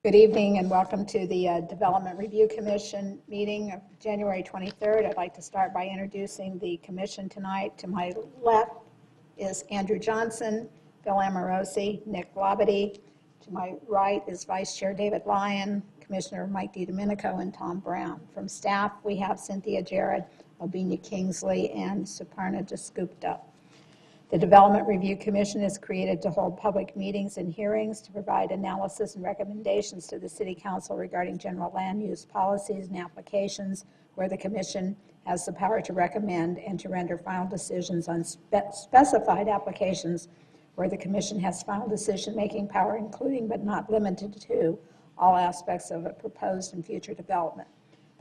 Good evening and welcome to the Development Review Commission meeting of January 23rd. I'd like to start by introducing the commission tonight. To my left is Andrew Johnson, Bill Amorosi, Nick Labadie. To my right is Vice Chair David Lyon, Commissioner Mike DiDomenico, and Tom Brown. From staff, we have Cynthia Jarrett, Obinia Kingsley, and Suparna Dasgupta. The Development Review Commission is created to hold public meetings and hearings to provide analysis and recommendations to the City Council regarding general land use policies and applications where the Commission has the power to recommend and to render final decisions on specified applications where the Commission has final decision-making power, including but not limited to all aspects of a proposed and future development.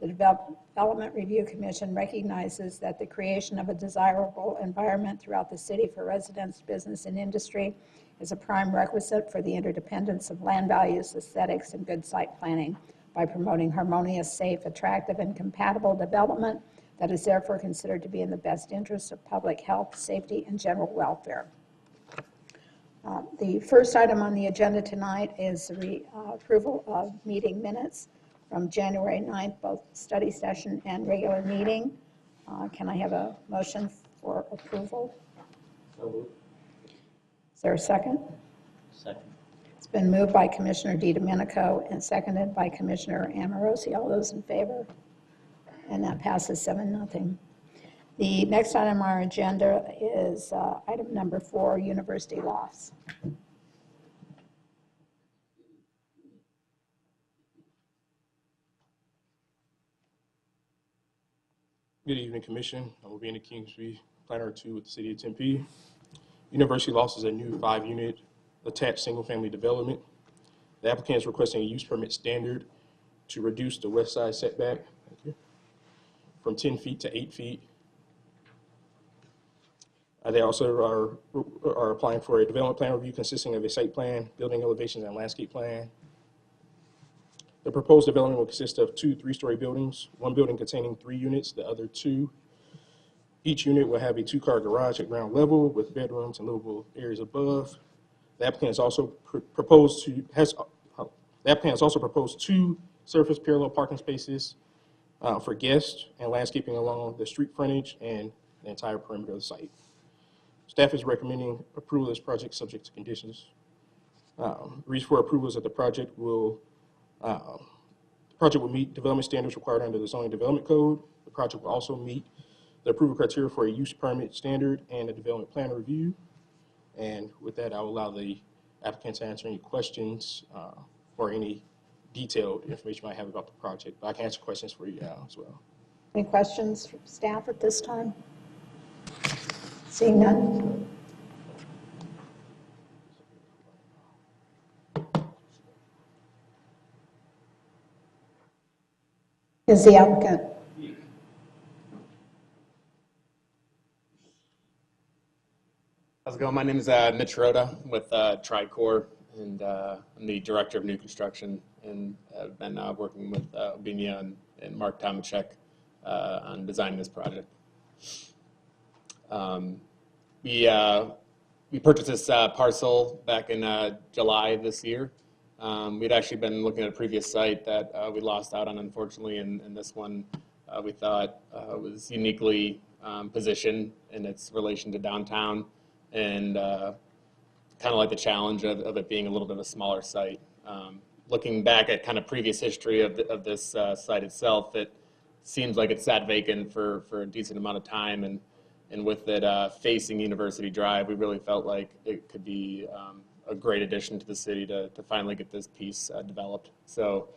The Development Review Commission recognizes that the creation of a desirable environment throughout the city for residents, business, and industry is a prime requisite for the interdependence of land values, aesthetics, and good site planning by promoting harmonious, safe, attractive, and compatible development that is therefore considered to be in the best interest of public health, safety, and general welfare. The first item on the agenda tonight is the approval of meeting minutes from January 9th, both study session and regular meeting. Can I have a motion for approval? So moved. Is there a second? Second. It's been moved by Commissioner DiDomenico and seconded by Commissioner Amorosi. All those in favor? And that passes 7-0. The next item on our agenda is item number 4, University Lofts. Good evening, Commission. I'm Obinia Kingsley, Planner 2 with the City of Tempe. University Lofts is a new 5-unit attached single-family development. The applicant is requesting a use permit standard to reduce the west side setback from 10 feet to 8 feet. They also are applying for a development plan review consisting of a site plan, building elevations, and landscape plan. The proposed development will consist of 2 3-story buildings, one building containing 3 units, the other 2. Each unit will have a 2-car garage at ground level with bedrooms and livable areas above. The applicant has also proposed 2 surface parallel parking spaces for guests and landscaping along the street frontage and the entire perimeter of the site. Staff is recommending approval of this project subject to conditions. Reason for approval is that the project will meet development standards required under the Zoning Development Code. The project will also meet the approval criteria for a use permit standard and a development plan review. And with that, I will allow the applicant to answer any questions or any detailed information you might have about the project. But I can answer questions for you now as well. Any questions from staff at this time? Seeing none. Is the applicant? How's it going? My name is Mitch Rhoda with Tricor, and I'm the Director of New Construction, and I've been working with Obinia and Mark Tomachek on designing this project. We purchased this parcel back in July of this year. We'd actually been looking at a previous site that we lost out on, unfortunately, and this one we thought was uniquely positioned in its relation to downtown, and kind of like the challenge of it being a little bit of a smaller site. Looking back at kind of previous history of this site itself, it seems like it sat vacant for a decent amount of time, and with it facing University Drive, we really felt like it could be a great addition to the city to finally get this piece developed. So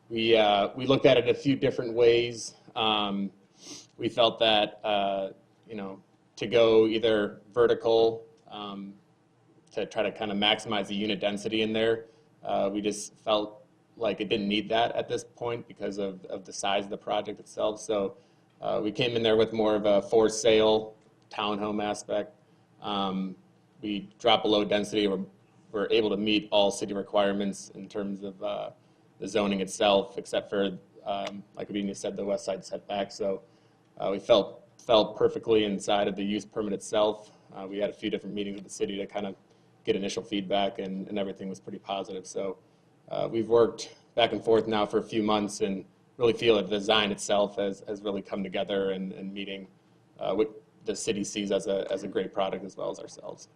we looked at it a few different ways. We felt that to go either vertical to try to kind of maximize the unit density in there. We just felt like it didn't need that at this point because of the size of the project itself. So we came in there with more of a for sale townhome aspect. We dropped below density. We're able to meet all city requirements in terms of the zoning itself, except for, like Obinia said, the west side setback. So we felt perfectly inside of the use permit itself. We had a few different meetings with the city to kind of get initial feedback, and everything was pretty positive. So we've worked back and forth now for a few months and really feel that the design itself has really come together and meeting what the city sees as a great product as well as ourselves.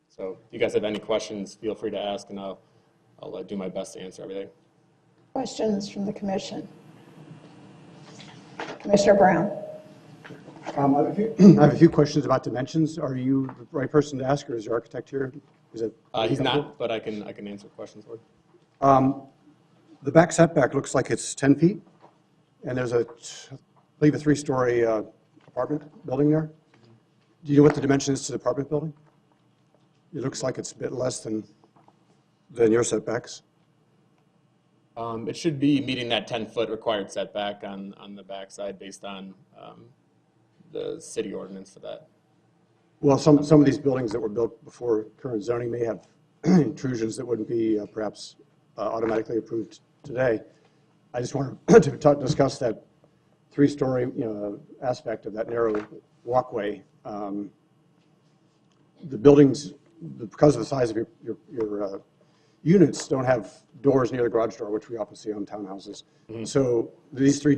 So if you guys have any questions, feel free to ask, and I'll do my best to answer everything. Questions from the commission? Commissioner Brown? I have a few questions about dimensions. Are you the right person to ask, or is your architect here? Is it? He's not, but I can answer questions for you. The back setback looks like it's 10 feet, and there's I believe a 3-story apartment building there. Do you know what the dimension is to the apartment building? It looks like it's a bit less than your setbacks. It should be meeting that 10-foot required setback on the backside based on the city ordinance for that. Well, some of these buildings that were built before current zoning may have intrusions that wouldn't be perhaps automatically approved today. I just wanted to discuss that 3-story aspect of that narrow walkway. The buildings, because of the size of your units, don't have doors near the garage door, which we often see on townhouses. Mm-hmm. So these three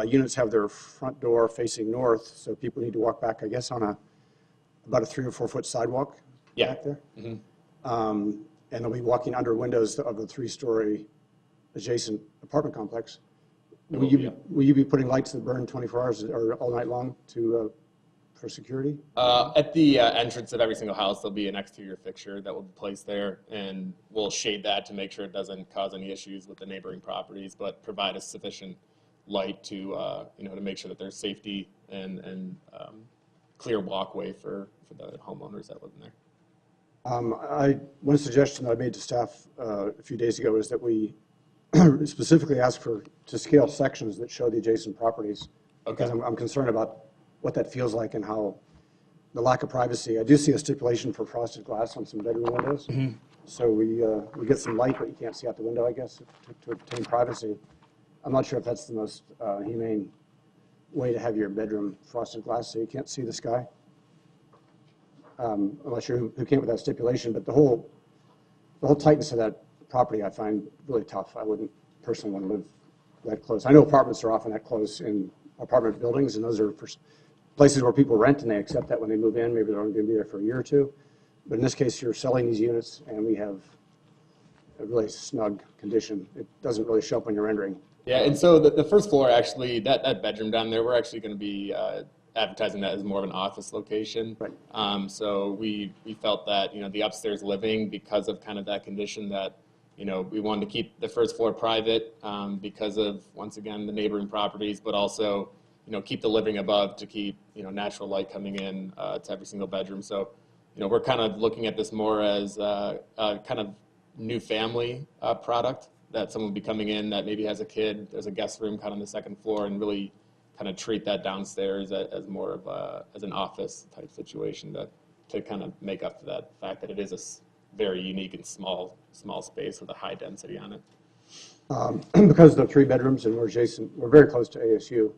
units have their front door facing north, so people need to walk back, I guess, on about a 3 or 4 foot sidewalk back there. Mm-hmm. And they'll be walking under windows of the 3-story adjacent apartment complex. Will you be putting lights that burn 24 hours or all night long for security? At the entrance of every single house, there'll be an exterior fixture that will be placed there, and we'll shade that to make sure it doesn't cause any issues with the neighboring properties, but provide a sufficient light to to make sure that there's safety and clear walkway for the homeowners that live in there. One suggestion that I made to staff a few days ago is that we specifically ask to scale sections that show the adjacent properties. Okay. Because I'm concerned about what that feels like and how the lack of privacy. I do see a stipulation for frosted glass on some bedroom windows. Mm-hmm. So we get some light, but you can't see out the window, I guess, to obtain privacy. I'm not sure if that's the most humane way to have your bedroom frosted glass so you can't see the sky. I'm not sure who came up with that stipulation, but the whole tightness of that property I find really tough. I wouldn't personally want to live that close. I know apartments are often that close in apartment buildings, and those are places where people rent and they accept that when they move in. Maybe they're only going to be there for a year or two. But in this case, you're selling these units, and we have a really snug condition. It doesn't really show up when you're rendering. Yeah, and so the first floor, actually, that bedroom down there, we're actually going to be advertising that as more of an office location. Right. So we felt that, the upstairs living, because of kind of that condition, that, we wanted to keep the first floor private because of, once again, the neighboring properties, but also, keep the living above to keep, natural light coming in to every single bedroom. So, we're kind of looking at this more as a kind of new family product, that someone will be coming in that maybe has a kid, there's a guest room kind of on the second floor, and really kind of treat that downstairs as more of as an office type situation to kind of make up for that fact that it is a very unique and small space with a high density on it. Because the 3 bedrooms and we're very close to ASU.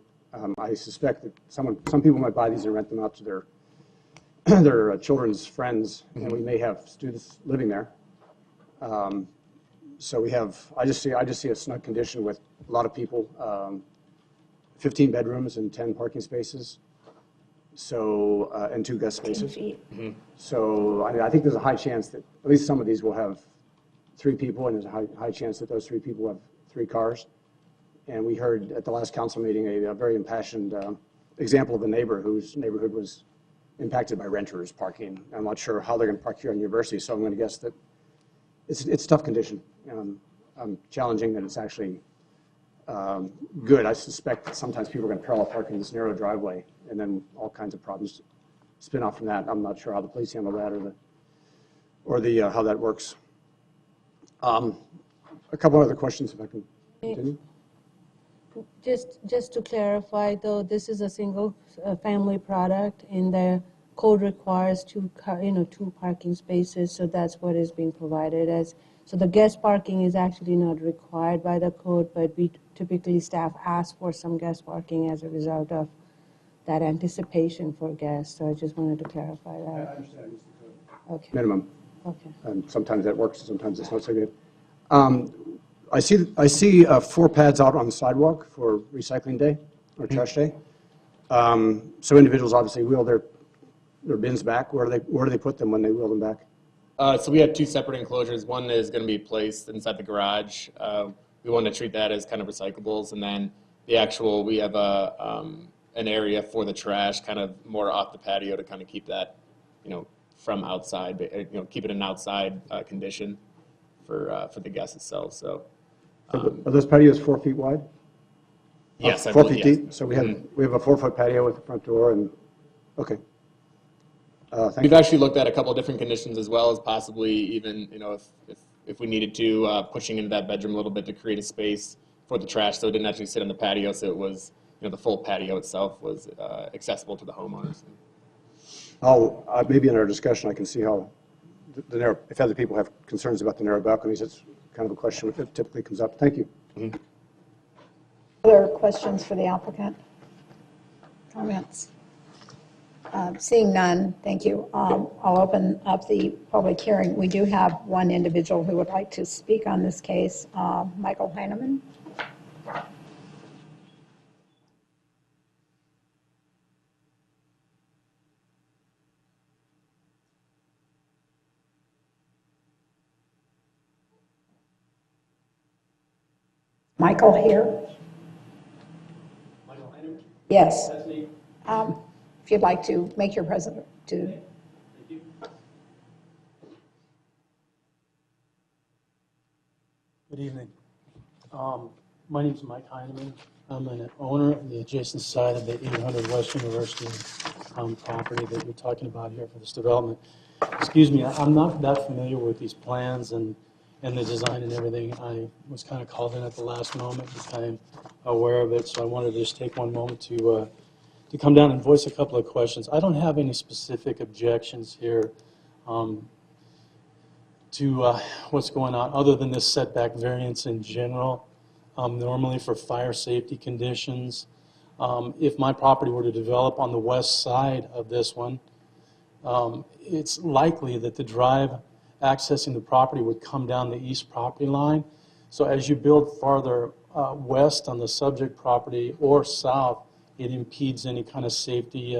I suspect that some people might buy these and rent them out to their children's friends, mm-hmm. and we may have students living there. So I just see a snug condition with a lot of people. 15 bedrooms and 10 parking spaces, so and 2 guest spaces. 10 feet. Mm-hmm. So I think there's a high chance that at least some of these will have 3 people, and there's a high chance that those 3 people have 3 cars. And we heard at the last council meeting a very impassioned example of a neighbor whose neighborhood was impacted by renters parking. I'm not sure how they're going to park here on University, so I'm going to guess that it's tough condition. I'm challenging that it's actually good. I suspect that sometimes people are going to parallel park in this narrow driveway, and then all kinds of problems spin off from that. I'm not sure how the police handle that or how that works. A couple other questions, if I can continue. Just to clarify, though, this is a single family product, and the code requires 2 parking spaces, so that's what is being provided as. So the guest parking is actually not required by the code, but we typically staff ask for some guest parking as a result of that anticipation for guests. So I just wanted to clarify that. I understand. Okay. Minimum. Okay. And sometimes that works, sometimes it's not so good. I see 4 pads out on the sidewalk for recycling day or trash day. So individuals obviously wheel their bins back. Where do they put them when they wheel them back? So we have 2 separate enclosures. One is going to be placed inside the garage. We want to treat that as kind of recyclables, and then the actual, we have an area for the trash, kind of more off the patio to kind of keep that, from outside, but, keep it in an outside condition for the guests itself. So Are those patios 4 feet wide? yes, I 4 believe, feet yes. deep? So we have a 4-foot patio with the front door and, okay. Thank We've you. actually looked at a couple of different conditions as well as possibly even, if we needed to, pushing into that bedroom a little bit to create a space for the trash so it didn't actually sit on the patio, so it was, the full patio itself was accessible to the homeowners. Maybe in our discussion, I can see how the narrow, if other people have concerns about the narrow balconies, it's kind of a question that typically comes up. Thank you. Other questions for the applicant? Comments? Seeing none, thank you. I'll open up the public hearing. We do have one individual who would like to speak on this case, Michael Heineman. Michael here? Michael Heineman? Yes. That's me. If you'd like to make your present to. Thank you. Good evening. My name is Mike Heineman. I'm an owner on the adjacent side of the 800 West University property that you're talking about here for this development. Excuse me, I'm not that familiar with these plans and the design and everything. I was kind of called in at the last moment, became aware of it, so I wanted to just take one moment to come down and voice a couple of questions. I don't have any specific objections here to what's going on, other than this setback variance in general. Normally for fire safety conditions, if my property were to develop on the west side of this one, it's likely that the drive accessing the property would come down the east property line. So as you build farther west on the subject property or south, it impedes any kind of safety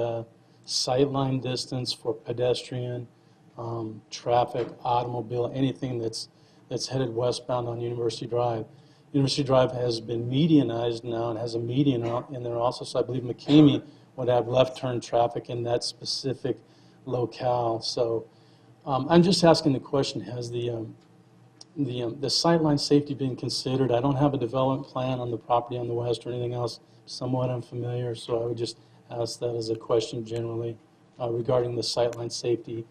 sightline distance for pedestrian, traffic, automobile, anything that's headed westbound on University Drive. University Drive has been medianized now and has a median out in there also, so I believe McCamey would have left turn traffic in that specific locale. So I'm just asking the question, has the sightline safety been considered? I don't have a development plan on the property on the west or anything else. Somewhat unfamiliar, so I would just ask that as a question generally regarding the sightline safety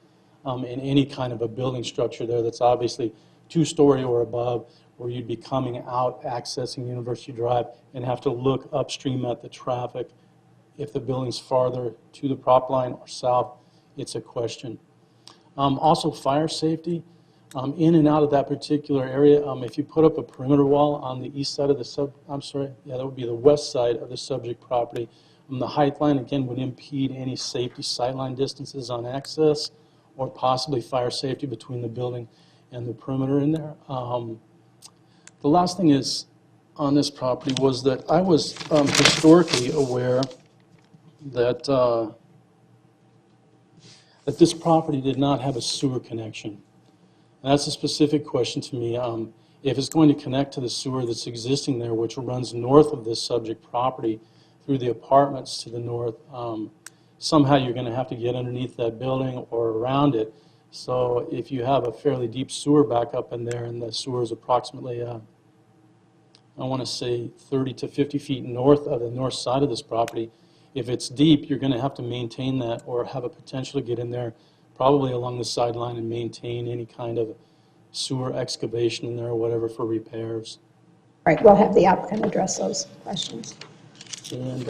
in any kind of a building structure there that's obviously 2-story or above, where you'd be coming out, accessing University Drive, and have to look upstream at the traffic. If the building's farther to the prop line or south, it's a question. Also, fire safety. In and out of that particular area, if you put up a perimeter wall on the east side of the that would be the west side of the subject property. The height line, again, would impede any safety sightline distances on access or possibly fire safety between the building and the perimeter in there. The last thing is on this property was that I was historically aware that that this property did not have a sewer connection. And that's a specific question to me. If it's going to connect to the sewer that's existing there, which runs north of this subject property through the apartments to the north, somehow you're going to have to get underneath that building or around it. So if you have a fairly deep sewer back up in there, and the sewer is approximately, I want to say 30 to 50 feet north of the north side of this property, if it's deep, you're going to have to maintain that or have a potential to get in there probably along the sideline and maintain any kind of sewer excavation in there or whatever for repairs. Right, we'll have the applicant address those questions. And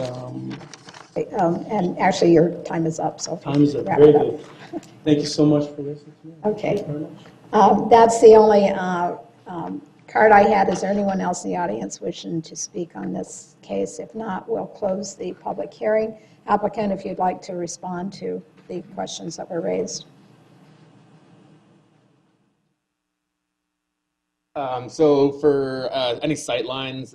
And actually, your time is up, so. if you time is up. wrap Very it up. good. Thank you so much for listening to me. Okay. Thank you very much. That's the only card I had. Is there anyone else in the audience wishing to speak on this case? If not, we'll close the public hearing. Applicant, if you'd like to respond to the questions that were raised. So for any sight lines,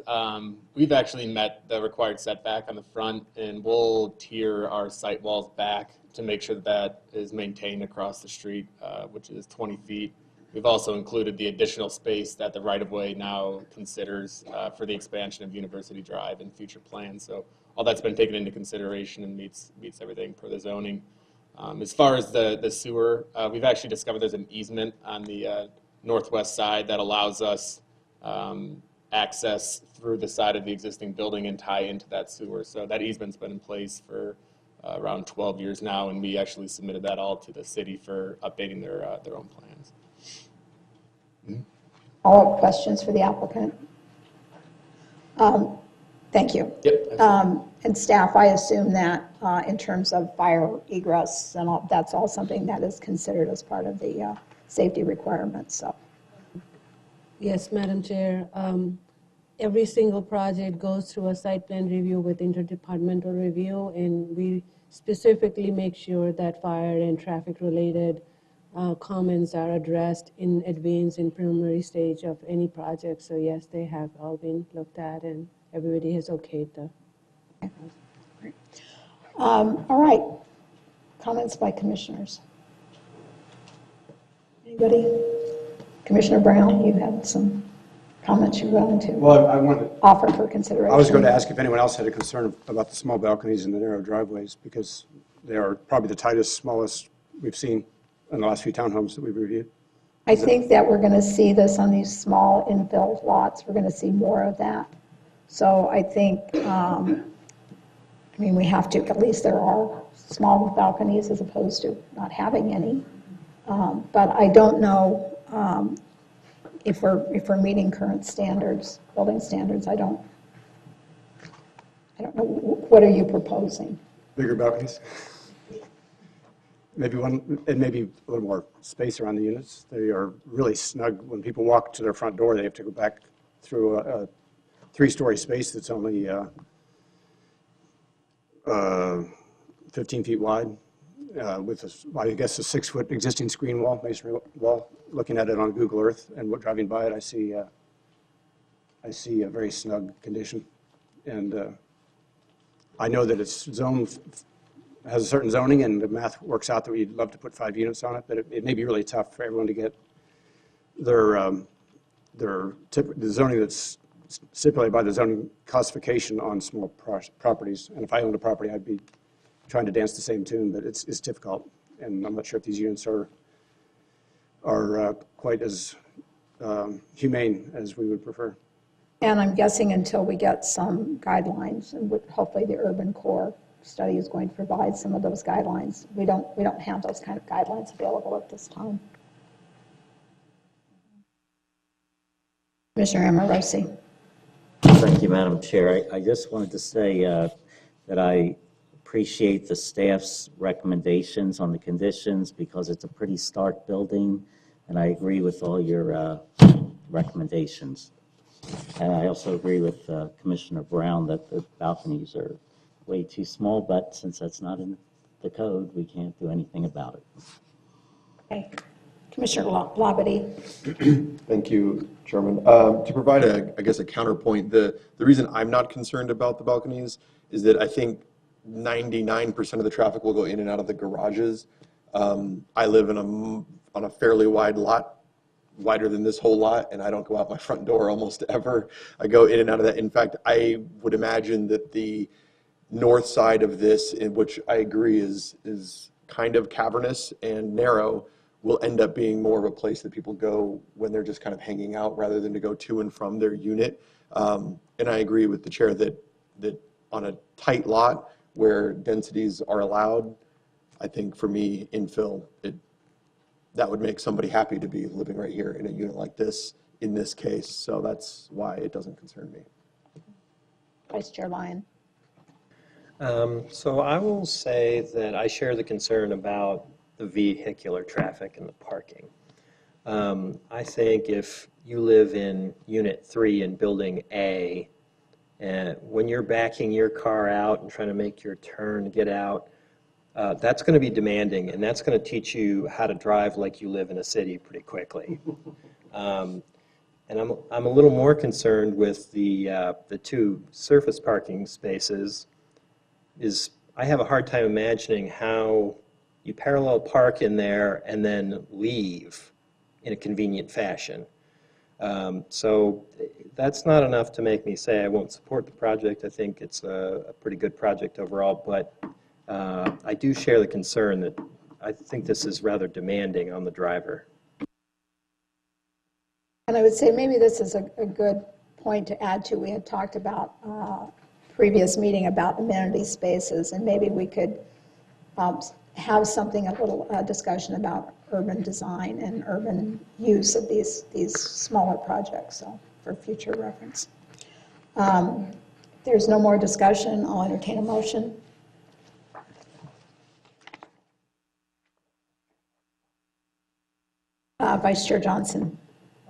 we've actually met the required setback on the front, and we'll tier our sight walls back to make sure that that is maintained across the street, which is 20 feet. We've also included the additional space that the right-of-way now considers for the expansion of University Drive and future plans. So all that's been taken into consideration and meets everything per the zoning. As far as the sewer, we've actually discovered there's an easement on the northwest side that allows us access through the side of the existing building and tie into that sewer. So that easement's been in place for around 12 years now, and we actually submitted that all to the city for updating their own plans. All questions for the applicant? Thank you. Yep. And staff, I assume that in terms of fire egress and all, that's all something that is considered as part of the safety requirements, so. Yes, Madam Chair. Every single project goes through a site plan review with interdepartmental review, and we specifically make sure that fire and traffic-related comments are addressed in advance in preliminary stage of any project. So yes, they have all been looked at, and everybody has okayed them. All right. Comments by commissioners? Anybody? Commissioner Brown, you had some comments you wanted to Well, I wanted, offer for consideration. I was going to ask if anyone else had a concern about the small balconies and the narrow driveways, because they are probably the tightest, smallest we've seen in the last few townhomes that we've reviewed. I think that we're going to see this on these small infill lots. We're going to see more of that. So I think, I mean, we have to, at least there are small balconies as opposed to not having any. But I don't know if we're meeting current standards, building standards. I don't know. What are you proposing? Bigger balconies? Maybe one, and maybe a little more space around the units. They are really snug. When people walk to their front door, they have to go back through a three-story space that's only 15 feet wide, with, I guess, a 6-foot existing screen wall, masonry wall. Looking at it on Google Earth and driving by it, I see a very snug condition. And I know that it's zoned, has a certain zoning, and the math works out that we'd love to put 5 units on it, but it may be really tough for everyone to get the zoning that's stipulated by the zoning classification on small properties. And if I owned a property, I'd be trying to dance the same tune, but it's difficult. And I'm not sure if these units are quite as humane as we would prefer. And I'm guessing until we get some guidelines, and hopefully the Urban Core study is going to provide some of those guidelines. We don't have those kind of guidelines available at this time. Commissioner Amorosi. Thank you, Madam Chair. I just wanted to say that I appreciate the staff's recommendations on the conditions, because it's a pretty stark building, and I agree with all your recommendations. And I also agree with Commissioner Brown that the balconies are way too small, but since that's not in the code, we can't do anything about it. Okay. Commissioner Labadie. Thank you, Chairman. To provide, I guess, a counterpoint, the reason I'm not concerned about the balconies is that I think 99% of the traffic will go in and out of the garages. I live on a fairly wide lot, wider than this whole lot, and I don't go out my front door almost ever. I go in and out of that. In fact, I would imagine that the north side of this, in which I agree is kind of cavernous and narrow, will end up being more of a place that people go when they're just kind of hanging out rather than to go to and from their unit. And I agree with the chair that on a tight lot where densities are allowed, I think for me, infill, that would make somebody happy to be living right here in a unit like this in this case. So that's why it doesn't concern me. Vice Chair Lyon. So I will say that I share the concern about the vehicular traffic and the parking. I think if you live in Unit 3 in Building A, and when you're backing your car out and trying to make your turn to get out, that's going to be demanding, and that's going to teach you how to drive like you live in a city pretty quickly. And I'm a little more concerned with the 2 surface parking spaces. I have a hard time imagining how you parallel park in there and then leave in a convenient fashion. So that's not enough to make me say I won't support the project. I think it's a pretty good project overall, but I do share the concern that I think this is rather demanding on the driver. And I would say maybe this is a good point to add to. We had talked about previous meeting about amenity spaces, and maybe we could have something, a little discussion about urban design and urban use of these smaller projects, so for future reference. If there's no more discussion, I'll entertain a motion. Vice Chair Johnson.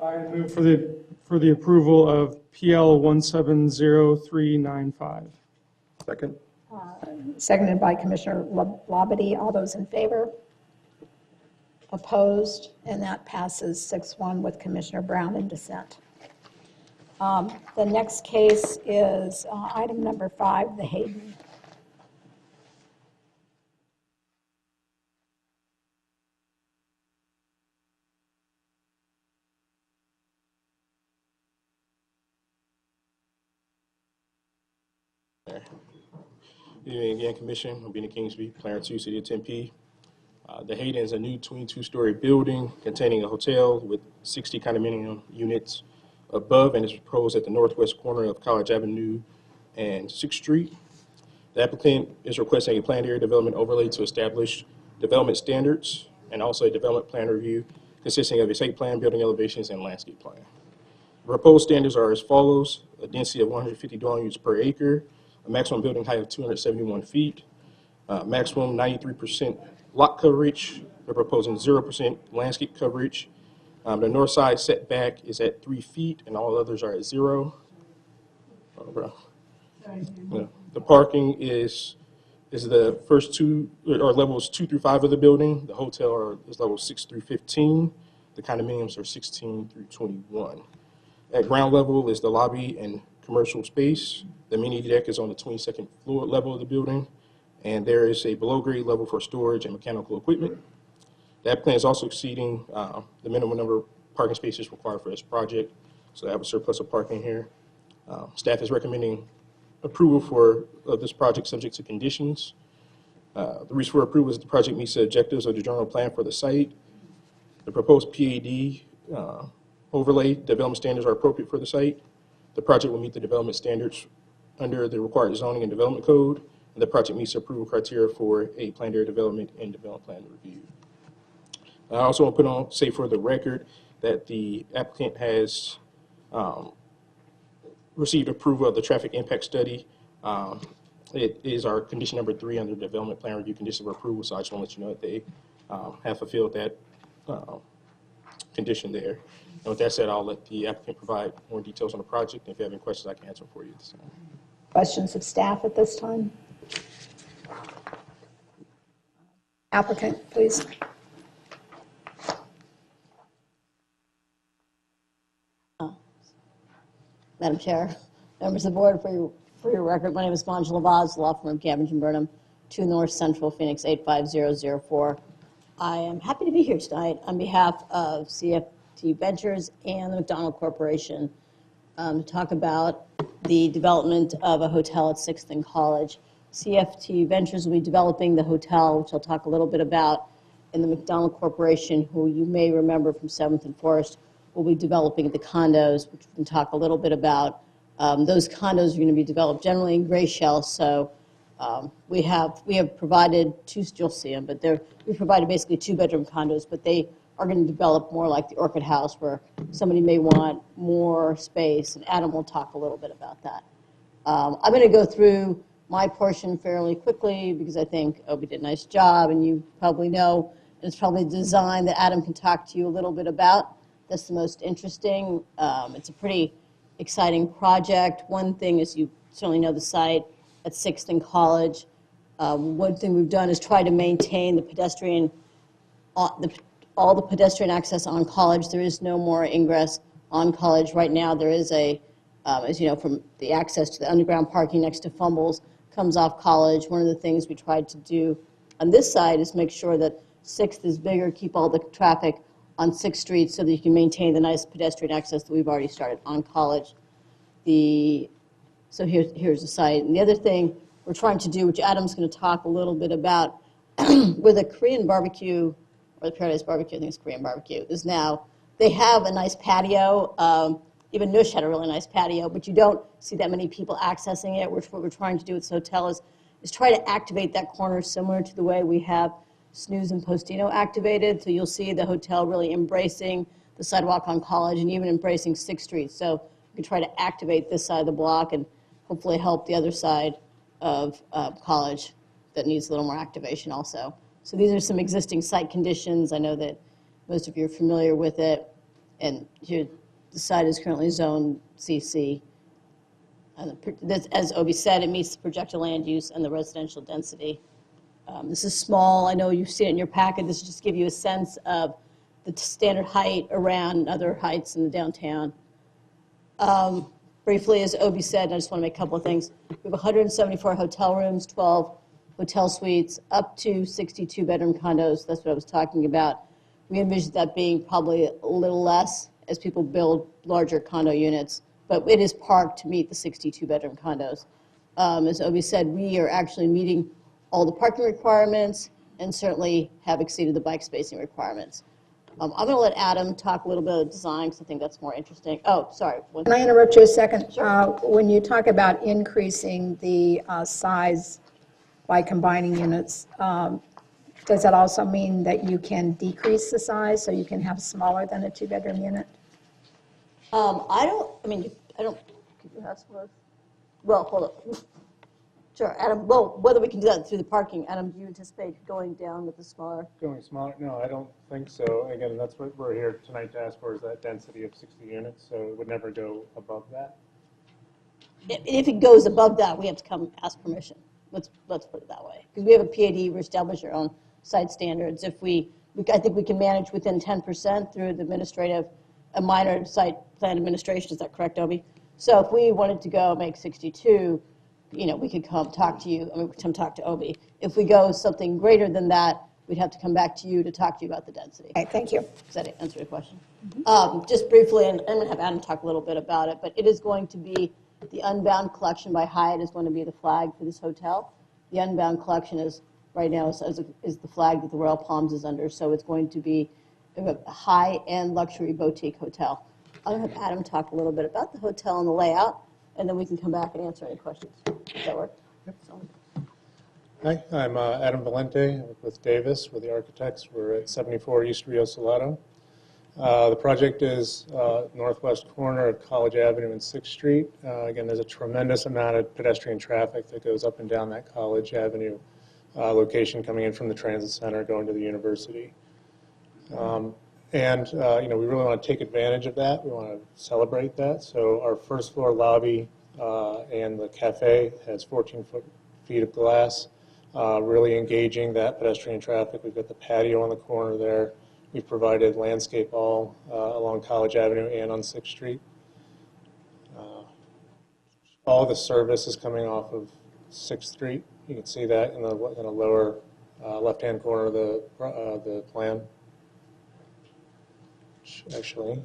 I move for the approval of PL 170395. Second? Seconded by Commissioner Labadie. All those in favor? Opposed? And that passes 6-1 with Commissioner Brown in dissent. The next case is item number 5, the Hayden. Good evening again, Commission. I'm Benny Kingsby, Plan 2, City of Tempe. The Hayden is a new 22-story building containing a hotel with 60 condominium units above and is proposed at the northwest corner of College Avenue and 6th Street. The applicant is requesting a planned area development overlay to establish development standards and also a development plan review consisting of a site plan, building elevations, and landscape plan. The proposed standards are as follows: a density of 150 dwelling units per acre, a maximum building height of 271 feet, maximum 93% lot coverage. They're proposing 0% landscape coverage. The north side setback is at 3 feet, and all others are at 0. The parking is the first 2 or levels 2 through 5 of the building. The hotel is levels 6 through 15. The condominiums are 16 through 21. At ground level is the lobby and commercial space. The mini deck is on the 22nd floor level of the building, and there is a below-grade level for storage and mechanical equipment. The applicant is also exceeding the minimum number of parking spaces required for this project, so they have a surplus of parking here. Staff is recommending approval of this project subject to conditions. The reason for approval is the project meets the objectives of the general plan for the site. The proposed PAD overlay development standards are appropriate for the site. The project will meet the development standards under the required zoning and development code, and the project meets the approval criteria for a planned area development and development plan review. I also want to say for the record that the applicant has received approval of the traffic impact study. It is our condition number 3 under development plan review condition of approval, so I just want to let you know that they have fulfilled that condition there. And with that said, I'll let the applicant provide more details on the project. And if you have any questions, I can answer them for you at this time. Questions of staff at this time? Applicant, please. Madam Chair, members of the board, for your record, my name is Manjula Vaz, law firm of Cabbage and Burnham, 2 North Central Phoenix 85004. I am happy to be here tonight on behalf of CFT Ventures and the McDonald Corporation to talk about the development of a hotel at 6th and College. CFT Ventures will be developing the hotel, which I'll talk a little bit about, and the McDonald Corporation, who you may remember from 7th and Forest, will be developing the condos, which we can talk a little bit about. Those condos are going to be developed generally in gray shell, so we have provided 2, you'll see them, but we provided basically 2-bedroom condos, but they are going to develop more like the Orchid House, where somebody may want more space, and Adam will talk a little bit about that. I'm going to go through my portion fairly quickly because I think Obi did a nice job, and you probably know, and it's probably the design that Adam can talk to you a little bit about. That's the most interesting. It's a pretty exciting project. One thing is, you certainly know the site at 6th and College. One thing we've done is try to maintain the pedestrian, all the pedestrian access on College. There is no more ingress on College. Right now, there is as you know, from the access to the underground parking next to Fumbles comes off College. One of the things we tried to do on this side is make sure that 6th is bigger, keep all the traffic on 6th Street so that you can maintain the nice pedestrian access that we've already started on College. So here's the site. And the other thing we're trying to do, which Adam's going to talk a little bit about, where the Korean barbecue, or the Paradise Barbecue, I think it's Korean barbecue, is now, they have a nice patio. Even Nush had a really nice patio, but you don't see that many people accessing it. What we're trying to do with this hotel is try to activate that corner similar to the way we have Snooze and Postino activated. So you'll see the hotel really embracing the sidewalk on College and even embracing 6th Street. So we can try to activate this side of the block and hopefully help the other side of College that needs a little more activation also. So these are some existing site conditions. I know that most of you are familiar with it. And here, the site is currently zoned CC. And as Obi said, it meets the projected land use and the residential density. This is small. I know you've seen it in your packet. This is just to give you a sense of the standard height around other heights in the downtown. Briefly, as Obi said, I just want to make a couple of things. We have 174 hotel rooms, 12 hotel suites, up to 62 bedroom condos. That's what I was talking about. We envision that being probably a little less as people build larger condo units, but it is parked to meet the 62 bedroom condos. As Obi said, we are actually meeting all the parking requirements and certainly have exceeded the bike spacing requirements. I'm going to let Adam talk a little bit of design because I think that's more interesting. Oh, sorry. Can I interrupt you a second? When you talk about increasing the size by combining units, does that also mean that you can decrease the size so you can have smaller than a 2-bedroom unit? I don't, could you ask for, well, hold up. Sure, Adam, well, whether we can do that through the parking, Adam, do you anticipate going down with the smaller? Going smaller? No, I don't think so. Again, that's what we're here tonight to ask for, is that density of 60 units, so it would never go above that. If it goes above that, we have to come ask permission. Let's put it that way. Because we have a PAD, we establish our own site standards. I think we can manage within 10% through the a minor site plan administration. Is that correct, Obi? So if we wanted to go make 62, we could come talk to you, come talk to Obi. If we go something greater than that, we'd have to come back to you to talk to you about the density. Okay, thank you. Does that answer your question? Just briefly, and I'm going to have Adam talk a little bit about it, but it is going to be, the Unbound collection by Hyatt is going to be the flag for this hotel. The Unbound collection is, right now, is the flag that the Royal Palms is under, so it's going to be a high-end luxury boutique hotel. I'm going to have Adam talk a little bit about the hotel and the layout, and then we can come back and answer any questions. Does that work? So. Hi, I'm Adam Valente. I work with Davis. We're the architects. We're at 74 East Rio Salado. The project is northwest corner of College Avenue and 6th Street. Again, there's a tremendous amount of pedestrian traffic that goes up and down that College Avenue location coming in from the transit center going to the university. We really want to take advantage of that. We want to celebrate that. So our first floor lobby and the cafe has 14 feet of glass, really engaging that pedestrian traffic. We've got the patio on the corner there. We've provided landscape all along College Avenue and on 6th Street. All the service is coming off of 6th Street. You can see that in the lower left-hand corner of the plan. Actually,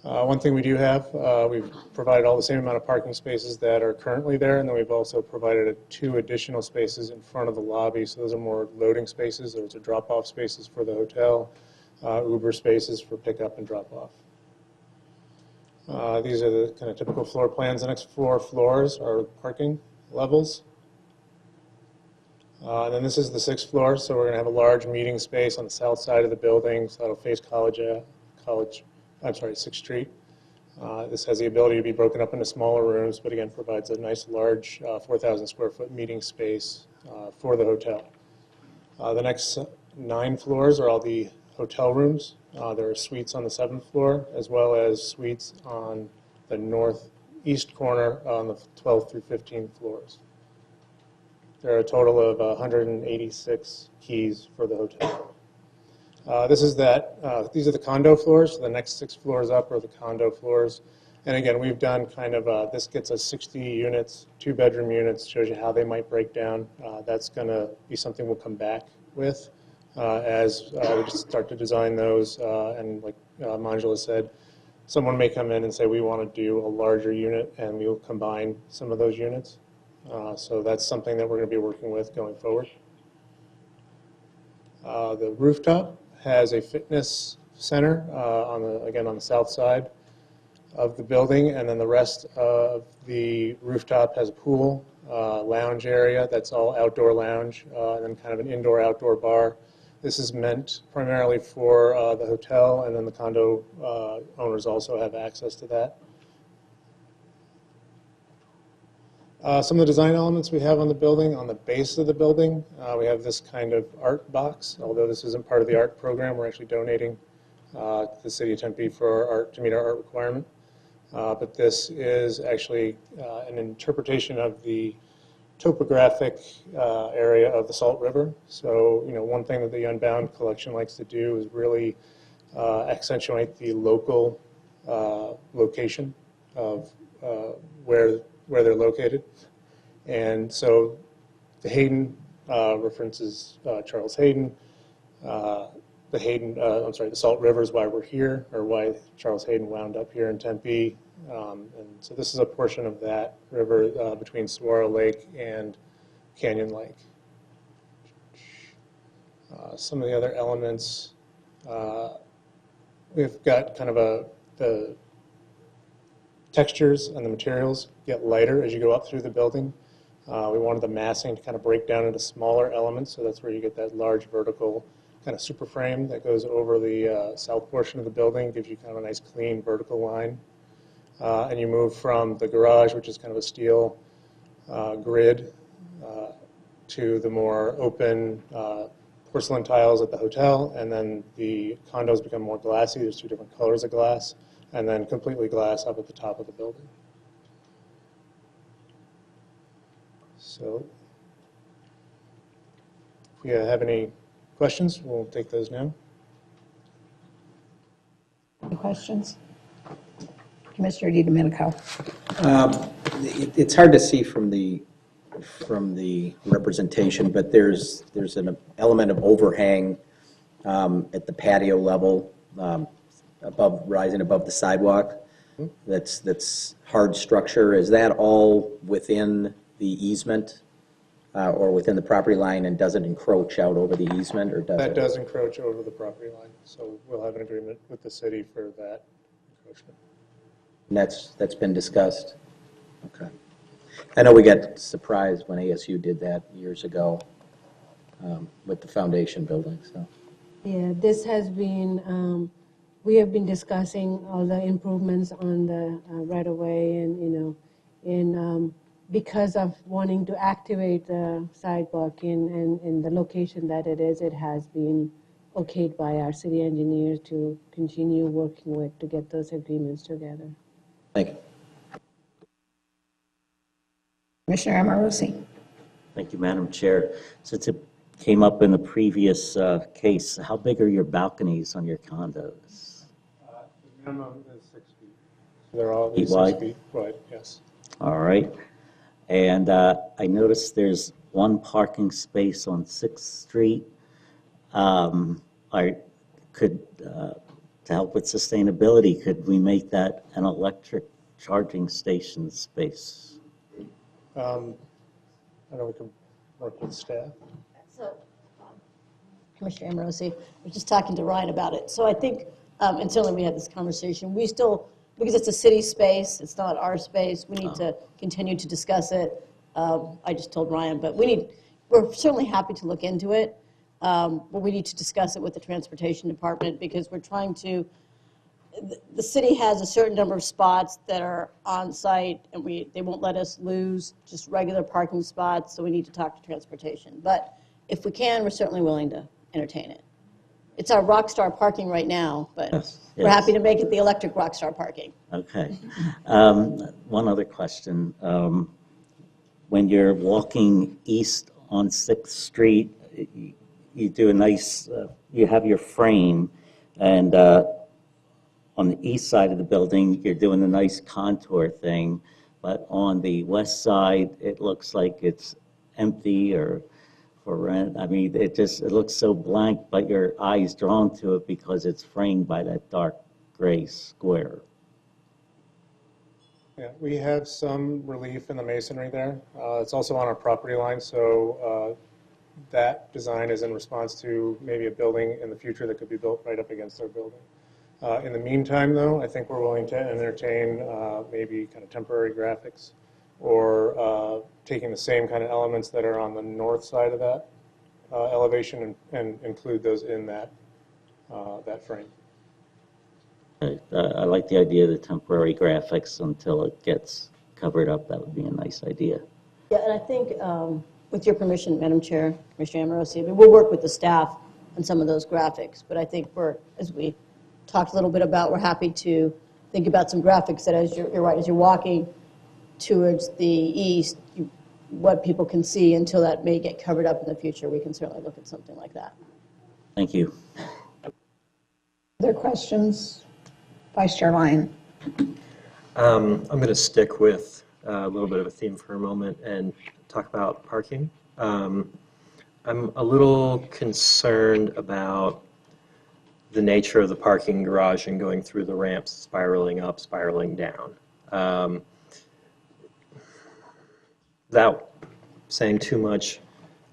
one thing we do have, we've provided all the same amount of parking spaces that are currently there, and then we've also provided 2 additional spaces in front of the lobby. So those are more loading spaces. Those are drop-off spaces for the hotel, Uber spaces for pickup and drop-off. These are the kind of typical floor plans. The next 4 floors are parking levels. And then this is the 6th floor, so we're going to have a large meeting space on the south side of the building, so that'll face 6th Street. This has the ability to be broken up into smaller rooms, but again provides a nice large 4,000 square foot meeting space for the hotel. The next 9 floors are all the hotel rooms. There are suites on the 7th floor, as well as suites on the northeast corner on the 12th through 15th floors. There are a total of 186 keys for the hotel. These are the condo floors. The next 6 floors up are the condo floors. And again, we've done kind of, this gets us 60 units, 2-bedroom units, shows you how they might break down. That's going to be something we'll come back with as we just start to design those. And like Manjula said, someone may come in and say, we want to do a larger unit, and we'll combine some of those units. So that's something that we're going to be working with going forward. The rooftop has a fitness center again on the south side of the building, and then the rest of the rooftop has a pool, lounge area that's all outdoor lounge, and then kind of an indoor-outdoor bar. This is meant primarily for the hotel, and then the condo owners also have access to that. Some of the design elements we have on the building, on the base of the building, we have this kind of art box. Although this isn't part of the art program, we're actually donating to the city of Tempe for our art to meet our art requirement. But this is actually an interpretation of the topographic area of the Salt River. So, one thing that the Unbound collection likes to do is really accentuate the local location of where they're located. And so the Hayden references Charles Hayden. The Salt River is why we're here, or why Charles Hayden wound up here in Tempe. And so this is a portion of that river between Saguaro Lake and Canyon Lake. Some of the other elements, we've got kind of the textures and the materials get lighter as you go up through the building. We wanted the massing to kind of break down into smaller elements, so that's where you get that large vertical kind of super frame that goes over the south portion of the building, gives you kind of a nice clean vertical line. And you move from the garage, which is kind of a steel grid, to the more open porcelain tiles at the hotel, and then the condos become more glassy. There's 2 different colors of glass, and then completely glass up at the top of the building. So if we have any questions, we'll take those now. Any questions? Commissioner DiDomenico. It's hard to see from the representation, but there's an element of overhang at the patio level, rising above the sidewalk. That's hard structure. Is that all within the easement or within the property line, and does it encroach out over the easement, or does it? That does encroach over the property line, so we'll have an agreement with the city for that encroachment. And that's been discussed? Okay. I know we got surprised when ASU did that years ago with the foundation building, so. Yeah, this has been, we have been discussing all the improvements on the right-of-way, and, because of wanting to activate the sidewalk in the location that it is, it has been okayed by our city engineer to continue working with to get those agreements together. Thank you. Commissioner Amorosi. Thank you, Madam Chair. Since it came up in the previous case, how big are your balconies on your condos? The minimum is 6 feet. They're all at least 6 6 wide? feet wide, yes. All right. And I noticed there's 1 parking space on 6th Street. To help with sustainability, could we make that an electric charging station space? I know we can work with staff. So, Commissioner Amorosi, I was just talking to Ryan about it. So I think, and certainly we had this conversation, we still, because it's a city space, it's not our space, we need to continue to discuss it. I just told Ryan, but we're certainly happy to look into it, but we need to discuss it with the Transportation Department, because we're trying to, the city has a certain number of spots that are on site, and they won't let us lose just regular parking spots, so we need to talk to Transportation. But if we can, we're certainly willing to entertain it. It's our Rockstar parking right now, but we're happy to make it the electric Rockstar parking. Okay. One other question. When you're walking east on 6th Street, you do a nice, you have your frame, and on the east side of the building, you're doing a nice contour thing, but on the west side, it looks like it's empty or for rent. I mean, it looks so blank, but your eye's drawn to it because it's framed by that dark gray square. Yeah, we have some relief in the masonry there. It's also on our property line, so that design is in response to maybe a building in the future that could be built right up against our building. In the meantime, though, I think we're willing to entertain maybe kind of temporary graphics or taking the same kind of elements that are on the north side of that elevation and include those in that, that frame. I like the idea of the temporary graphics until it gets covered up. That would be a nice idea. Yeah, and I think, with your permission, Madam Chair, Commissioner Amorosi, I mean, we'll work with the staff on some of those graphics, but I think as we talked a little bit about, we're happy to think about some graphics that as you're right, as you're walking towards the east, what people can see until that may get covered up in the future. We can certainly look at something like that. Thank you. Other questions? Vice Chair Lyon. I'm going to stick with a little bit of a theme for a moment and talk about parking. I'm a little concerned about the nature of the parking garage and going through the ramps, spiraling up, spiraling down. Without saying too much,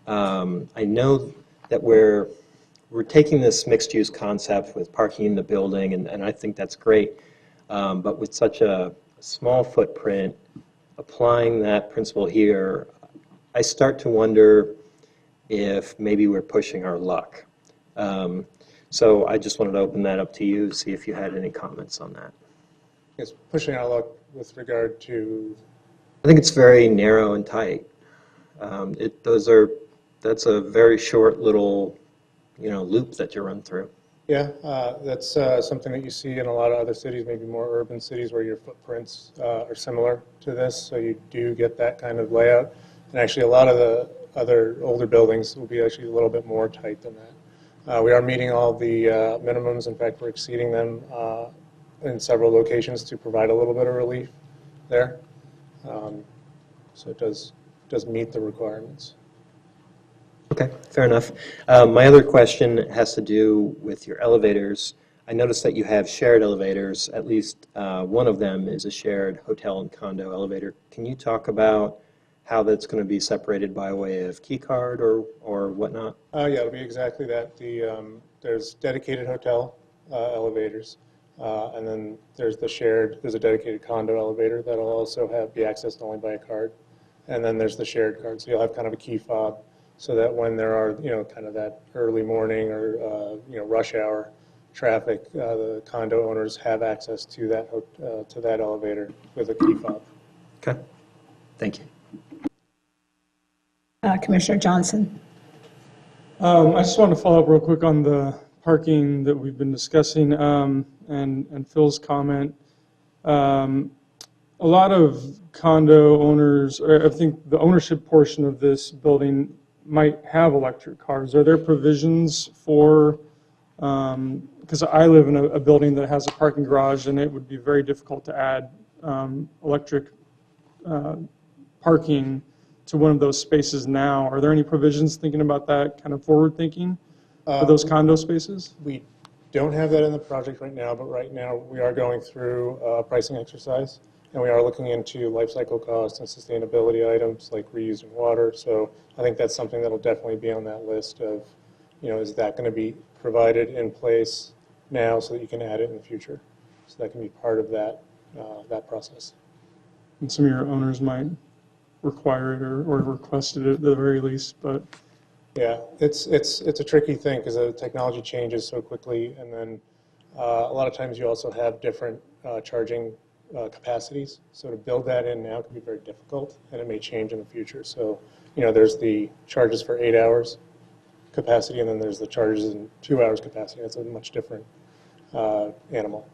I know that we're taking this mixed-use concept with parking in the building, and I think that's great. But with such a small footprint, applying that principle here, I start to wonder if maybe we're pushing our luck. So I just wanted to open that up to you, see if you had any comments on that. It's pushing our luck with regard to. I think it's very narrow and tight. That's a very short little, loop that you run through. Yeah, that's something that you see in a lot of other cities, maybe more urban cities where your footprints are similar to this, so you do get that kind of layout. And actually a lot of the other older buildings will be actually a little bit more tight than that. We are meeting all the minimums. In fact, we're exceeding them in several locations to provide a little bit of relief there. So it does meet the requirements. Okay, fair enough. My other question has to do with your elevators. I noticed that you have shared elevators. At least one of them is a shared hotel and condo elevator. Can you talk about how that's going to be separated by way of key card or whatnot? Yeah, it'll be exactly that. There's dedicated hotel elevators, and then there's a dedicated condo elevator that'll also be accessed only by a card. And then there's the shared card. So you'll have kind of a key fob so that when there are, kind of that early morning or, rush hour traffic, the condo owners have access to that elevator with a key fob. Okay, thank you. Commissioner Johnson. I just want to follow up real quick on the parking that we've been discussing and Phil's comment. A lot of condo owners, or I think the ownership portion of this building might have electric cars. Are there provisions for, because I live in a building that has a parking garage and it would be very difficult to add electric parking to one of those spaces now. Are there any provisions thinking about that kind of forward thinking for those condo spaces? We don't have that in the project right now, but right now we are going through a pricing exercise, and we are looking into life cycle costs and sustainability items like reusing water. So I think that's something that'll definitely be on that list of, is that going to be provided in place now so that you can add it in the future? So that can be part of that process. And some of your owners might require it or request it at the very least, but. Yeah, it's a tricky thing because the technology changes so quickly, and then a lot of times you also have different charging capacities. So to build that in now can be very difficult, and it may change in the future. So, there's the charges for 8 hours capacity, and then there's the charges in 2 hours capacity. That's a much different animal.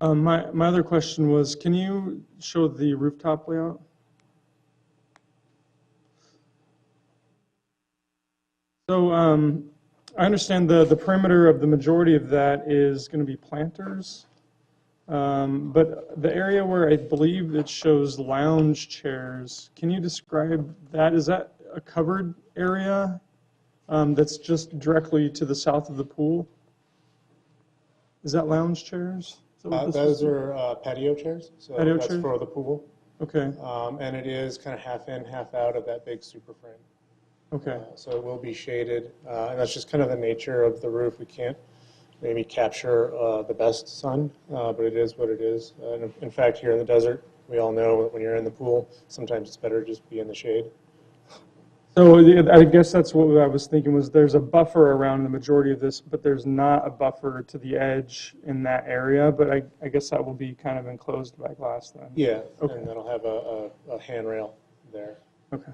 My other question was, can you show the rooftop layout? So I understand the perimeter of the majority of that is going to be planters. But the area where I believe it shows lounge chairs, can you describe that? Is that a covered area that's just directly to the south of the pool? Is that lounge chairs? Is that what this Those was? are patio chairs, so Patio that's chairs? for the pool. Okay, And it is kind of half in, half out of that big super frame. okay. So it will be shaded, and that's just kind of the nature of the roof. We can't maybe capture the best sun, but it is what it is. And in fact, here in the desert, we all know that when you're in the pool, sometimes it's better to just be in the shade. So I guess that's what I was thinking was there's a buffer around the majority of this, but there's not a buffer to the edge in that area. But I guess that will be kind of enclosed by glass then. Yeah, Okay. and that'll have a handrail there. Okay.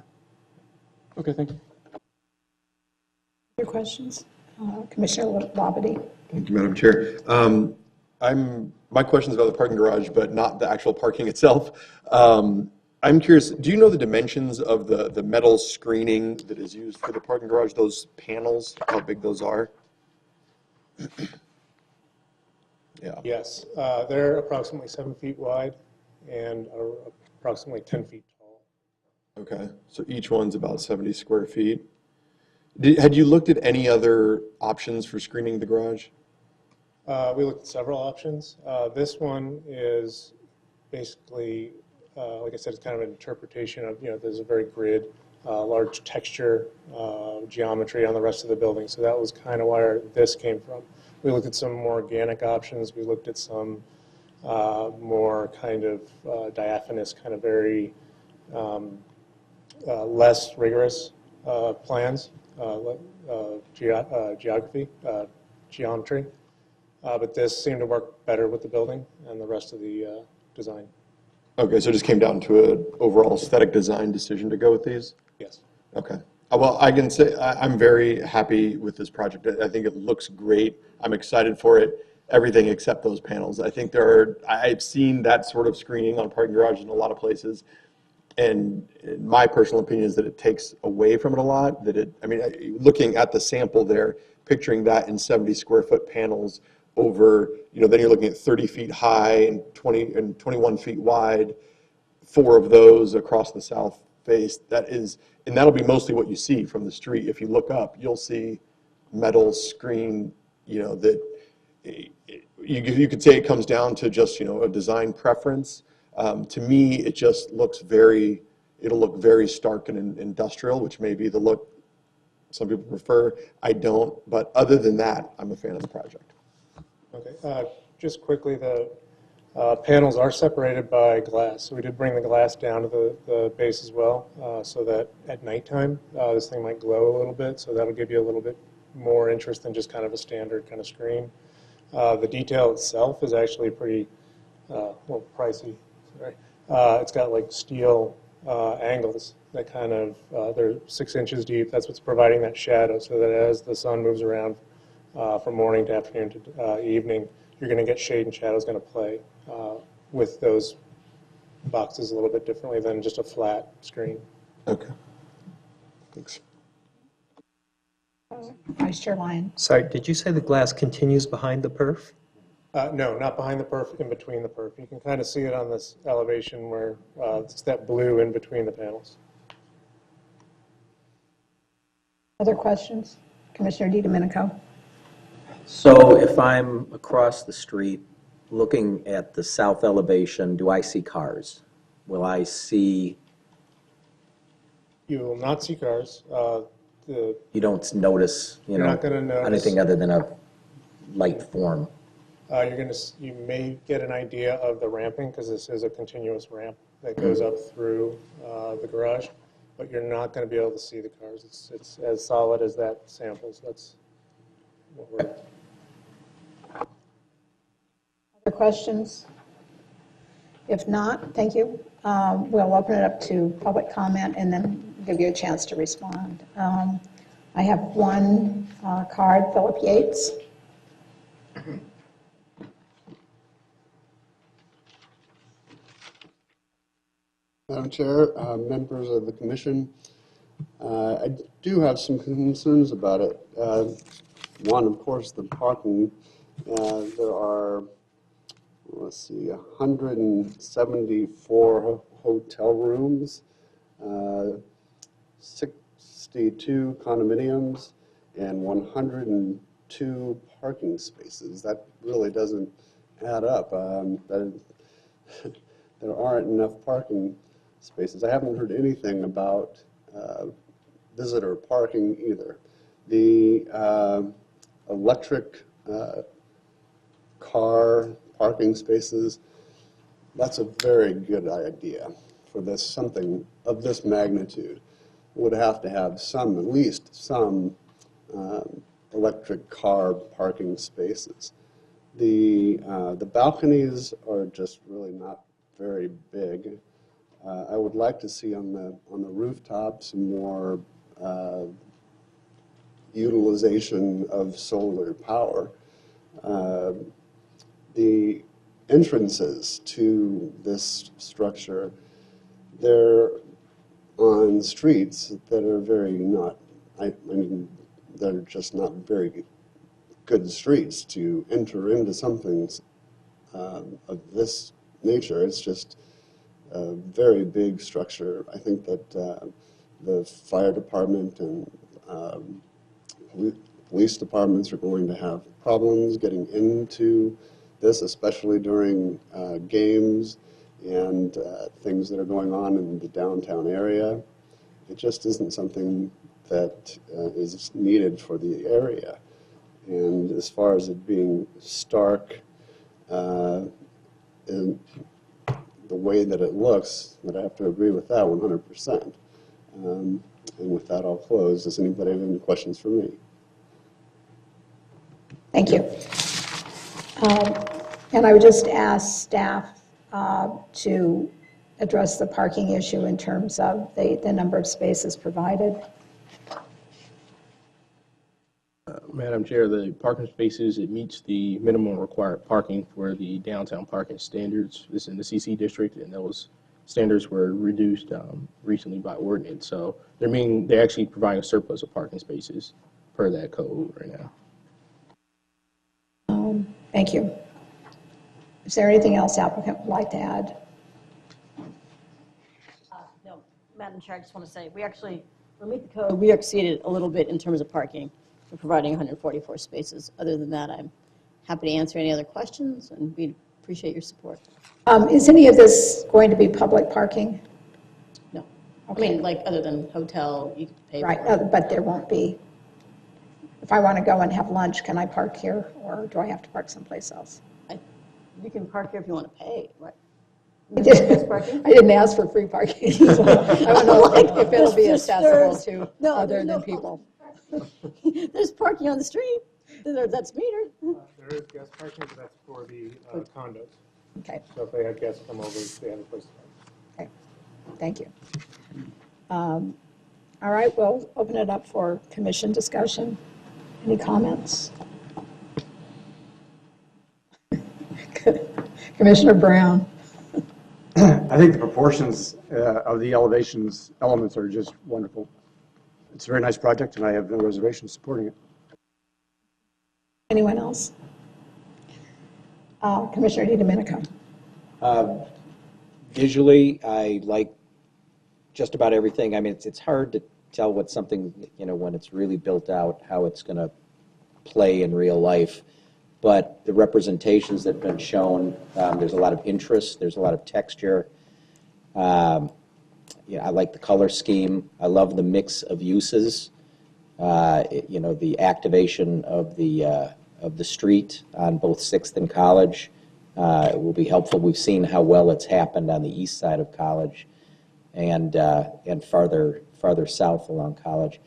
Okay, thank you. Other questions? Commissioner Labadie? Thank you, Madam Chair. My question is about the parking garage, but not the actual parking itself. I'm curious, do you know the dimensions of the metal screening that is used for the parking garage, those panels, how big those are? Yeah. Yes, they're approximately 7 feet wide and are approximately 10 feet tall. Okay, so each one's about 70 square feet. Had you looked at any other options for screening the garage? We looked at several options. This one is basically, like I said, it's kind of an interpretation of, there's a very grid, large texture, geometry on the rest of the building. So that was kind of where this came from. We looked at some more organic options. We looked at some more kind of diaphanous, kind of very less rigorous plans, geometry. But this seemed to work better with the building and the rest of the design. Okay, so it just came down to an overall aesthetic design decision to go with these? Yes. Okay. Well, I can say I'm very happy with this project. I think it looks great. I'm excited for it. Everything except those panels. I think I've seen that sort of screening on parking garages in a lot of places. And my personal opinion is that it takes away from it a lot. Looking at the sample there, picturing that in 70 square foot panels over, then you're looking at 30 feet high and 21 feet wide, 4 of those across the south face. And that'll be mostly what you see from the street. If you look up, you'll see metal screen, that you could say it comes down to just, a design preference. To me, it just looks it'll look very stark and industrial, which may be the look some people prefer. I don't, but other than that, I'm a fan of the project. Okay. Just quickly, the panels are separated by glass. So we did bring the glass down to the base as well, so that at nighttime, this thing might glow a little bit. So that'll give you a little bit more interest than just kind of a standard kind of screen. The detail itself is actually pretty, well, pricey. Sorry. It's got like steel angles that kind of, they're 6 inches deep. That's what's providing that shadow, so that as the sun moves around from morning to afternoon to evening, you're going to get shade and shadow is going to play with those boxes a little bit differently than just a flat screen. Okay. Thanks. Vice Chair Lyon? Sorry, did you say the glass continues behind the perf? No, not behind the perf, in between the perf. You can kind of see it on this elevation where it's that blue in between the panels. Other questions? Commissioner DiDomenico? So if I'm across the street looking at the south elevation, do I see cars? Will I see, You will not see cars. you don't notice, You're not gonna notice. anything other than a light form? You may get an idea of the ramping, because this is a continuous ramp that goes up through the garage, but you're not going to be able to see the cars. It's as solid as that sample, so that's what we're... Other questions? If not, thank you. We'll open it up to public comment and then give you a chance to respond. I have one card, Philip Yates. Madam Chair, members of the commission, do have some concerns about it. One, of course, the parking. There are, let's see, 174 hotel rooms, 62 condominiums, and 102 parking spaces. That really doesn't add up. There aren't enough parking spaces. I haven't heard anything about visitor parking either. The electric car parking spaces, that's a very good idea for this, something of this magnitude. Would have to have some, at least some electric car parking spaces. The balconies are just really not very big. I would like to see on the rooftop some more utilization of solar power. The entrances to this structure, they're on streets that are very not, I mean, they're just not very good streets to enter into something of this nature. It's just a very big structure. I think that the fire department and police departments are going to have problems getting into this, especially during games and things that are going on in the downtown area. It just isn't something that is needed for the area. And as far as it being stark in the way that it looks, that I have to agree with that 100%. And with that, I'll close. Does anybody have any questions for me? Thank you. And I would just ask staff to address the parking issue in terms of the number of spaces provided. Madam Chair, the parking spaces, it meets the minimum required parking for the downtown parking standards. This is in the CC district, and those standards were reduced recently by ordinance. So they're actually providing a surplus of parking spaces per that code right now. Thank you. Is there anything else applicant would like to add? No, Madam Chair, I just want to say, we meet the code. We exceeded a little bit in terms of parking. We're providing 144 spaces. Other than that, I'm happy to answer any other questions, and we'd appreciate your support. Is any of this going to be public parking? No. Okay. I mean, like, other than hotel, you can pay Right, for it. but there won't be. If I want to go and have lunch, can I park here, or do I have to park someplace else? You can park here if you want to pay, right? I didn't ask for free parking, so I don't know if it'll be accessible to other than people. There's parking on the street. That's metered. There is guest parking, but that's for the condos. Okay. So if they have guests come over, they have a place to park. Okay, thank you. All right, we'll open it up for commission discussion. Any comments? Commissioner Brown. I think the proportions of the elements are just wonderful. It's a very nice project, and I have no reservations supporting it. Anyone else? Commissioner DiDomenico. Visually, I like just about everything. I mean, it's hard to tell what something, when it's really built out, how it's going to play in real life. But the representations that have been shown, there's a lot of interest, there's a lot of texture. I like the color scheme. I love the mix of uses. The activation of the street on both 6th and College will be helpful. We've seen how well it's happened on the east side of College and farther south along College.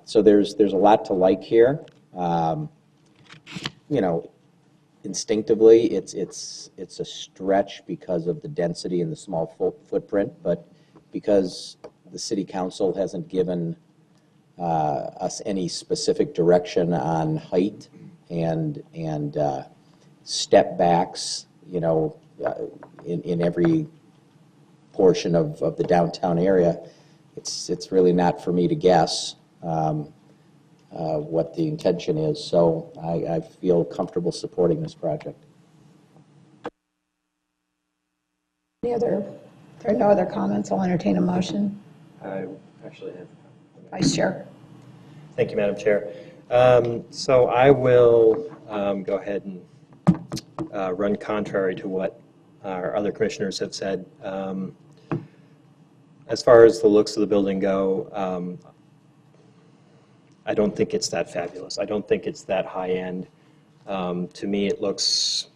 So there's a lot to like here. Instinctively, it's a stretch because of the density and the small footprint, but because the city council hasn't given us any specific direction on height and step backs, in every portion of the downtown area, it's really not for me to guess what the intention is. So I feel comfortable supporting this project. If there are no other comments, I'll entertain a motion. I actually have. Vice Chair. Thank you, Madam Chair. So I will go ahead and run contrary to what our other commissioners have said. As far as the looks of the building go, I don't think it's that fabulous. I don't think it's that high-end. To me, it looks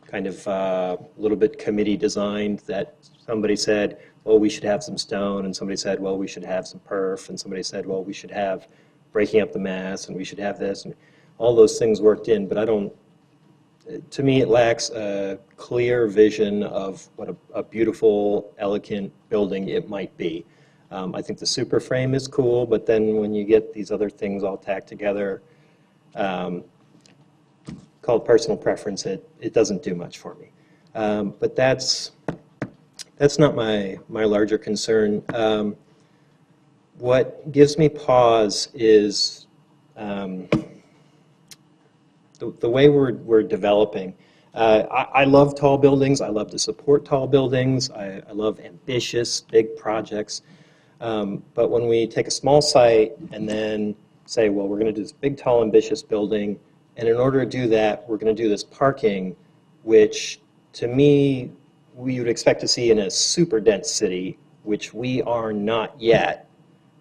kind of a little bit committee designed, that somebody said, well, we should have some stone, and somebody said, well, we should have some perf, and somebody said, well, we should have breaking up the mass, and we should have this, and all those things worked in, but I don't, to me, it lacks a clear vision of what a beautiful, elegant building it might be. I think the super frame is cool, but then when you get these other things all tacked together, called personal preference, it doesn't do much for me. But that's not my larger concern. What gives me pause is the way we're developing. I love tall buildings. I love to support tall buildings. I love ambitious, big projects. But when we take a small site and then say, well, we're going to do this big, tall, ambitious building, and in order to do that, we're going to do this parking, which to me, we would expect to see in a super dense city, which we are not yet,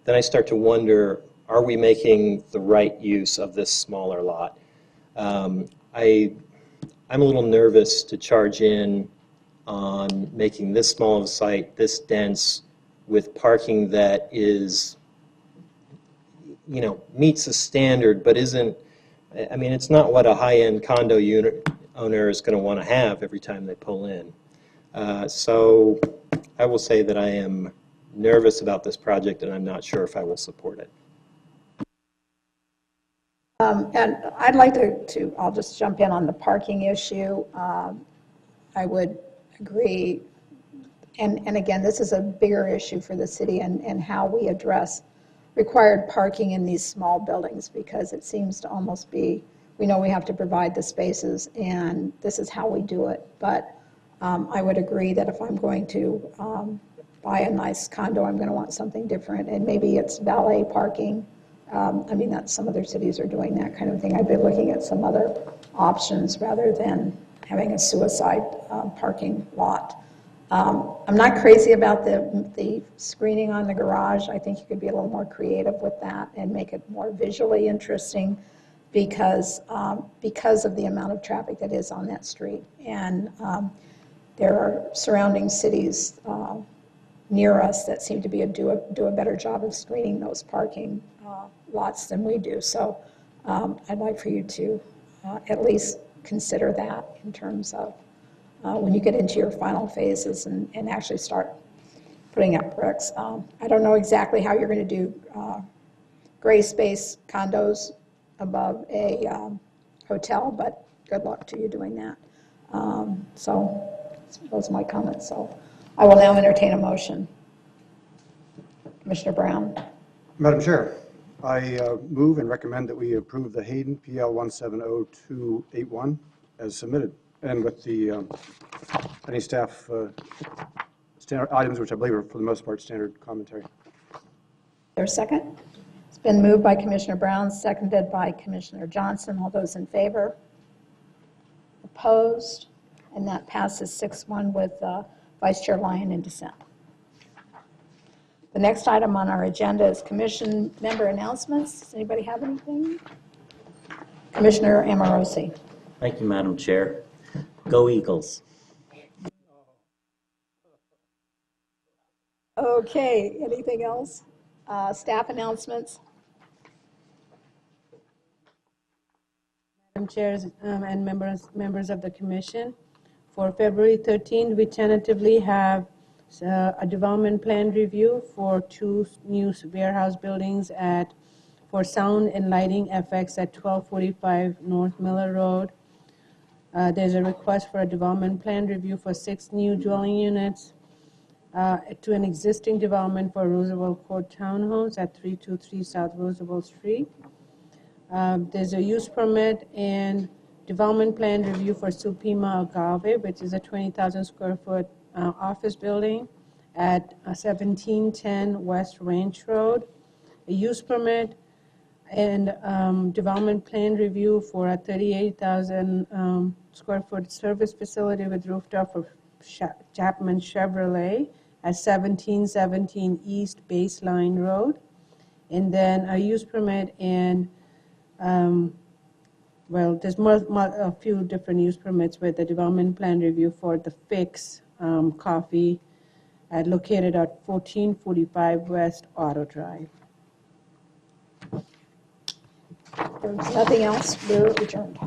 then I start to wonder, are we making the right use of this smaller lot? I'm a little nervous to charge in on making this small of a site, this dense, with parking that is, you know, meets the standard, but isn't, I mean, it's not what a high-end condo unit owner is going to want to have every time they pull in. So I will say that I am nervous about this project, and I'm not sure if I will support it. And I'd like to, I'll just jump in on the parking issue. I would agree, and again, this is a bigger issue for the city and how we address required parking in these small buildings, because it seems to almost be, we know we have to provide the spaces and this is how we do it. But I would agree that if I'm going to buy a nice condo, I'm going to want something different, and maybe it's valet parking. I mean, that's, some other cities are doing that kind of thing. I've been looking at some other options rather than having a suicide parking lot. I'm not crazy about the screening on the garage. I think you could be a little more creative with that and make it more visually interesting, because of the amount of traffic that is on that street. And there are surrounding cities near us that seem to be do a better job of screening those parking lots than we do. So I'd like for you to at least consider that in terms of when you get into your final phases and actually start putting up bricks. I don't know exactly how you're going to do gray space condos above a hotel, but good luck to you doing that. So those are my comments. So I will now entertain a motion. Commissioner Brown. Madam Chair, I move and recommend that we approve the Hayden PL 170281 as submitted, and with the any staff standard items, which I believe are for the most part standard commentary. There's a second? It's been moved by Commissioner Brown, seconded by Commissioner Johnson. All those in favor? Opposed? And that passes 6-1 with Vice Chair Lyon in dissent. The next item on our agenda is commission member announcements. Does anybody have anything? Commissioner Amorosi. Thank you, Madam Chair. Go Eagles. Okay, anything else? Staff announcements? Madam Chairs and members of the commission, for February 13th, we tentatively have a development plan review for 2 new warehouse buildings for sound and lighting effects at 1245 North Miller Road. There's a request for a development plan review for 6 new dwelling units to an existing development for Roosevelt Court Townhomes at 323 South Roosevelt Street. There's a use permit and development plan review for Supima Agave, which is a 20,000 square foot office building at 1710 West Ranch Road. A use permit and development plan review for a 38,000 square foot service facility with rooftop for Chapman Chevrolet at 1717 East Baseline Road. And then a use permit and well, there's a few different use permits with the development plan review for the Fix Coffee located at 1445 West Auto Drive. There's nothing else, we're adjourned.